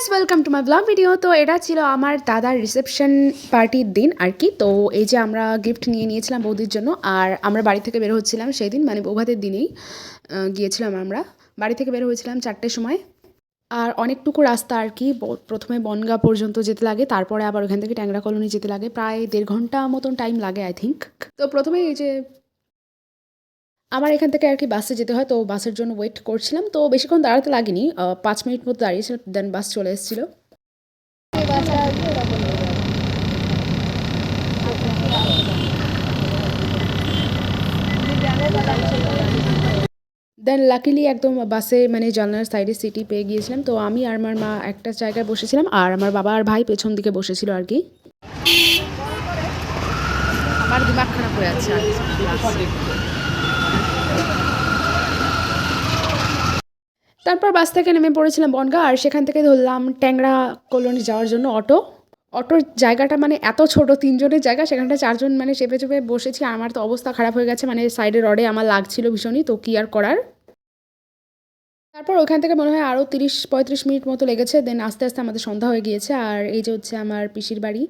Guys, welcome to my blog video. তো এটা ছিল আমার দাদার রিসেপশন পার্টির দিন আর কি। তো এই যে আমরা গিফট নিয়ে নিয়েছিলাম বৌদির জন্য, আর আমরা বাড়ি থেকে বের হচ্ছিলাম সেই দিন, মানে বৌভাতের দিনেই গিয়েছিলাম। আমরা বাড়ি থেকে বের হয়েছিলাম 4টের সময়। আর অনেকটুকু রাস্তা আর কি, প্রথমে বনগাঁ পর্যন্ত যেতে লাগে, তারপরে আবার ওখান থেকে ট্যাংরা কলোনি যেতে লাগে, প্রায় 1.5 ঘন্টা মতন টাইম লাগে আই থিঙ্ক। তো প্রথমে এই যে আমার এখান থেকে আর কি বাসে যেতে হয়, তো বাসের জন্য ওয়েট করছিলাম। তো বেশিক্ষণ দাঁড়াতে লাগেনি, 5 মিনিট মতো দাঁড়িয়েছিল, দেন বাস চলে এসেছিলো। দেন লাকিলি একদম বাসে মানে জানলার সাইডে সিটি পেয়ে গিয়েছিলাম। তো আমি আর আমার মা একটা জায়গায় বসেছিলাম, আর আমার বাবা আর ভাই পেছন দিকে বসেছিল আর কি। আমার দিমাগ খারাপ হয়ে আছে। তারপর বাস থেকে নেমে পড়েছিলাম বনগাঁ, আর সেখান থেকে ধরলাম ট্যাংরা কলোনি যাওয়ার জন্য অটো। অটোর জায়গাটা মানে এত ছোট, 3জনের জায়গা, সেখানটা 4জন মানে চেপে চেপে বসেছি। আমার তো অবস্থা খারাপ হয়ে গেছে, মানে সাইডে রডে আমার লাগছিল ভীষণই, তো কি আর করার। তারপর ওখান থেকে মনে হয় আরও 30-35 মিনিট মতো লেগেছে। দেন আস্তে আস্তে আমাদের সন্ধ্যা হয়ে গিয়েছে। আর এই যে হচ্ছে আমার পিসির বাড়ি।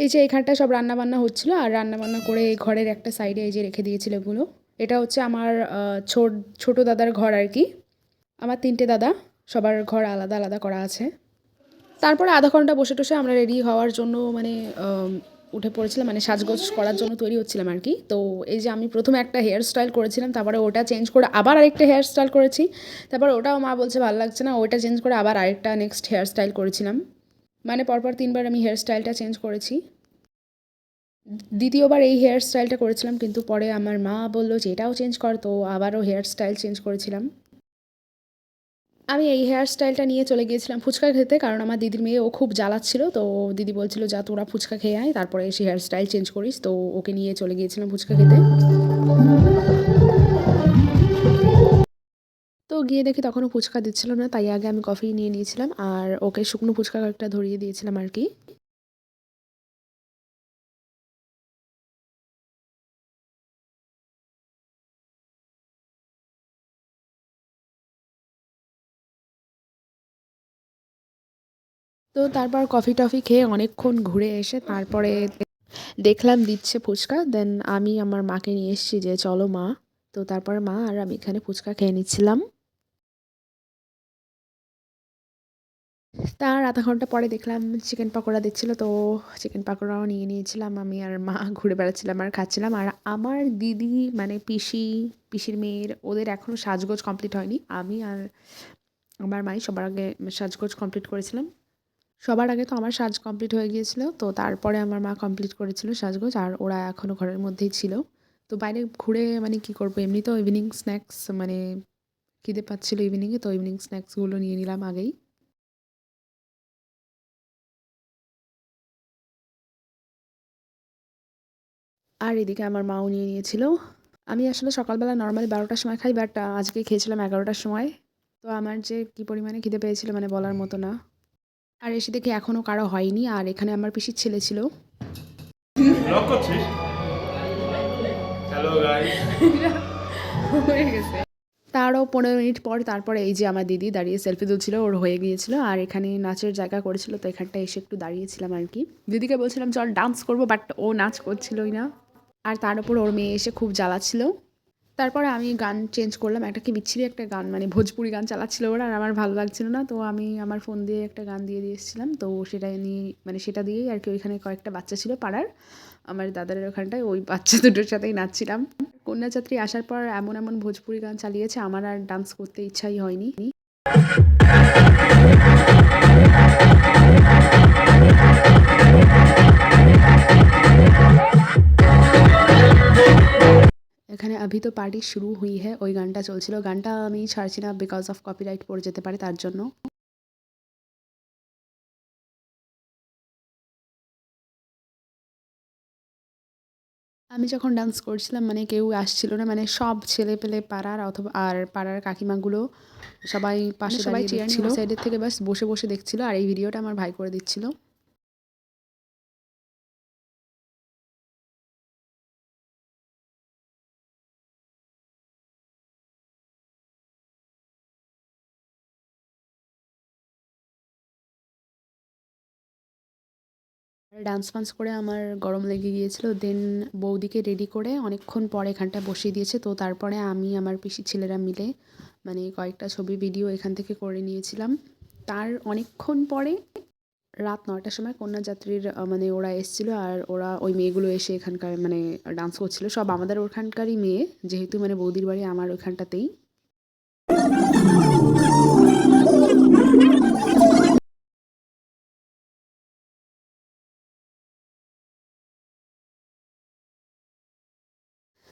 এই যে এখানটা সব রান্নাবান্না হচ্ছিলো, আর রান্নাবান্না করে এই ঘরের একটা সাইডে এই যে রেখে দিয়েছিল এগুলো। এটা হচ্ছে আমার ছোট দাদার ঘর আর কি। আমার 3টে দাদা, সবার ঘর আলাদা আলাদা করা আছে। তারপরে আধা ঘন্টা বসে টসে আমরা রেডি হওয়ার জন্য মানে উঠে পড়েছিলাম, মানে সাজগোজ করার জন্য তৈরি হচ্ছিলাম আর কি। তো এই যে আমি প্রথমে একটা হেয়ার স্টাইল করেছিলাম, তারপরে ওটা চেঞ্জ করে আবার আরেকটা হেয়ার স্টাইল করেছি। তারপর ওটাও মা বলছে ভালো লাগছে না, ওইটা চেঞ্জ করে আবার আরেকটা নেক্সট হেয়ার স্টাইল করেছিলাম। মানে পরপর 3বার আমি হেয়ার স্টাইলটা চেঞ্জ করেছি। দ্বিতীয়বার এই হেয়ার স্টাইলটা করেছিলাম, কিন্তু পরে আমার মা বললো যে এটাও চেঞ্জ কর, তো আবারও হেয়ার স্টাইল চেঞ্জ করেছিলাম। আমি এই হেয়ার স্টাইলটা নিয়ে চলে গিয়েছিলাম ফুচকা খেতে, কারণ আমার দিদির মেয়ে ও খুব জ্বালাচ্ছিল। তো দিদি বলছিল যা তোরা ফুচকা খেয়ে আয়, তারপরে এসে হেয়ার স্টাইল চেঞ্জ করিস। তো ওকে নিয়ে চলে গিয়েছিলাম ফুচকা খেতে। তো গিয়ে দেখি তখনও ফুচকা দিচ্ছিল না, তাই আগে আমি কফি নিয়ে নিয়েছিলাম, আর ওকে শুকনো ফুচকা একটা ধরিয়ে দিয়েছিলাম আর কি। তো তারপর কফি টফি খেয়ে অনেকক্ষণ ঘুরে এসে তারপরে দেখলাম দিচ্ছে ফুচকা। দেন আমি আমার মাকে নিয়ে এসেছি যে চলো মা। তো তারপর মা আর আমি এখানে ফুচকা খেয়ে নিচ্ছিলাম। তার আধা ঘন্টা পরে দেখলাম চিকেন পকোড়া দিচ্ছিল, তো চিকেন পকোড়াও নিয়ে নিয়েছিলাম। আমি আর মা ঘুরে বেড়াচ্ছিলাম আর খাচ্ছিলাম। আর আমার দিদি মানে পিসির মেয়ের, ওদের এখনও সাজগোজ কমপ্লিট হয়নি। আমি আর আমার মাই সবার আগে সাজগোজ কমপ্লিট করেছিলাম। সবার আগে তো আমার সাজ কমপ্লিট হয়ে গিয়েছিল, তো তারপরে আমার মা কমপ্লিট করেছিল সাজগোজ, আর ওরা এখনও ঘরের মধ্যেই ছিল। তো বাইরে ঘুরে মানে কি করবো, এমনি তো ইভিনিং স্ন্যাক্স মানে খিদে পাচ্ছিল ইভিনিংয়ে, তো ইভিনিং স্ন্যাক্সগুলো নিয়ে নিলাম আগেই। আর এদিকে আমার মাও নিয়ে নিয়েছিল। আমি আসলে সকালবেলা নর্মালি 12টার সময় খাই, বাট আজকে খেয়েছিলাম 11টার সময়। তো আমার যে কি পরিমাণে খিদে পেয়েছিল মানে বলার মতো না। আর এসে দেখি এখনও কারো হয়নি, আর এখানে আমার পিসির ছেলে ছিল। তারও 15 মিনিট পর তারপরে এই যে আমার দিদি দাঁড়িয়ে সেলফি তুলছিল, ওর হয়ে গিয়েছিল। আর এখানে নাচের জায়গা করেছিল, তো এখানটা এসে একটু দাঁড়িয়েছিলাম আর কি। দিদিকে বলছিলাম চল ডান্স করবো, বাট ও নাচ করছিলই না। আর তার উপর ওর মেয়ে এসে খুব জ্বালাচ্ছিল। তারপরে আমি গান চেঞ্জ করলাম, একটা কি বিচ্ছিরি একটা গান, মানে ভোজপুরি গান চালাচ্ছিল ওরা, আর আমার ভালো লাগছিল না। তো আমি আমার ফোন দিয়ে একটা গান দিয়ে দিয়েছিলাম, তো সেটা নিয়ে মানে সেটা দিয়েই আর কি ওইখানে কয়েকটা বাচ্চা ছিল পাড়ার, আমার দাদারের ওখানটায়, ওই বাচ্চা দুটোর সাথেই নাচছিলাম। কন্যাযাত্রী আসার পর এমন এমন ভোজপুরি গান চালিয়েছে, আমার আর ডান্স করতে ইচ্ছাই হয়নি। এখানে अभी तो पार्टी शुरू हुई है ওই গানটা চলছিল। গানটা আমি ছাড়ছি না বিকজ অফ কপিরাইট পড়ে যেতে পারে, তার জন্য। আমি যখন ডান্স করছিলাম মানে কেউ আসছিল না, মানে সব ছেলে পেলে পাড়ার অথবা আর পাড়ার কাকিমাগুলো সবাই পাশে সবাই চেয়ার নিয়ে সাইডের থেকে বাস বসে বসে দেখছিল, আর এই ভিডিওটা আমার ভাই করে দিচ্ছিল। ডান্স ফান্স করে আমার গরম লেগে গিয়েছিল। দেন বৌদিকে রেডি করে অনেকক্ষণ পরে এখানটায় বসিয়ে দিয়েছে। তো তারপরে আমি আমার পিসির ছেলেরা মিলে মানে কয়েকটা ছবি ভিডিও এখান থেকে করে নিয়েছিলাম। তার অনেকক্ষণ পরে রাত ৯টার সময় কন্যাযাত্রীর মানে ওরা এসেছিলো, আর ওরা ওই মেয়েগুলো এসে এখানকার মানে ডান্স করছিল। সব আমাদের ওখানকারই মেয়ে, যেহেতু মানে বৌদির বাড়ি আমার ওইখানটাতেই।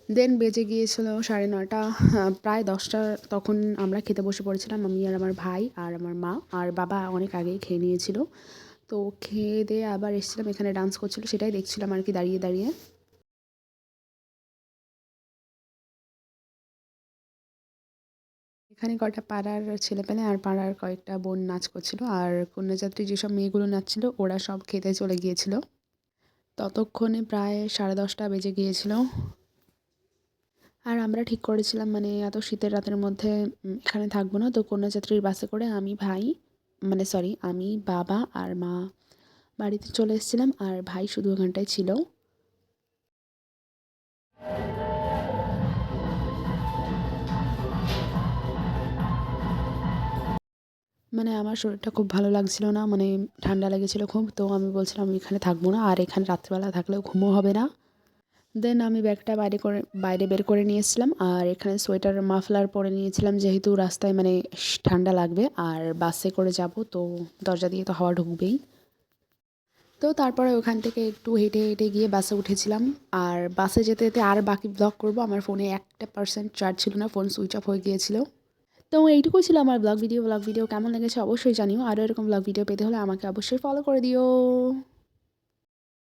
দেন বেজে গিয়েছিল ৯:৩০, প্রায় ১০টা। তখন আমরা খেতে বসে পড়েছিলাম, আমি আর আমার ভাই আর আমার মা, আর বাবা অনেক আগেই খেয়ে নিয়েছিল। তো খেয়ে দিয়ে আবার এসেছিলাম, এখানে ডান্স করছিল সেটাই দেখছিলাম আর কি দাঁড়িয়ে দাঁড়িয়ে। এখানে কয়টা পাড়ার ছেলেপেলে আর পাড়ার কয়েকটা বোন নাচ করছিল, আর কন্যাযাত্রী যেসব মেয়েগুলো নাচছিল ওরা সব খেতে চলে গিয়েছিল। ততক্ষণে প্রায় 10:30 বেজে গিয়েছিল। আর আমরা ঠিক করেছিলাম মানে এত শীতের রাতের মধ্যে এখানে থাকবো না। তো কন্যাযাত্রীর বাসে করে আমি, ভাই, মানে সরি আমি, বাবা আর মা বাড়িতে চলে এসেছিলাম, আর ভাই শুধু ওখানটায় ছিল। মানে আমার শরীরটা খুব ভালো লাগছিল না, মানে ঠান্ডা লেগেছিল খুব। তো আমি বলছিলাম আমি এখানে থাকবো না, আর এখানে রাত্রিবেলা থাকলেও ঘুমও হবে না। দেন আমি ব্যাগটা বাইরে বের করে নিয়ে এসেছিলাম, আর এখানে সোয়েটার মাফলার পরে নিয়েছিলাম, যেহেতু রাস্তায় মানে ঠান্ডা লাগবে, আর বাসে করে যাব তো দরজা দিয়ে তো হাওয়া ঢুকবেই। তো তারপরে ওখান থেকে একটু হেঁটে হেঁটে গিয়ে বাসে উঠেছিলাম। আর বাসে যেতে যেতে আর বাকি ব্লগ করব, আমার ফোনে 1% চার্জ ছিল না, ফোন সুইচ অফ হয়ে গিয়েছিল। তো এইটুকুই ছিল আমার ব্লগ ভিডিও কেমন লেগেছে অবশ্যই জানিও। আরও এরকম ব্লগ ভিডিও পেতে হলে আমাকে অবশ্যই ফলো করে দিও।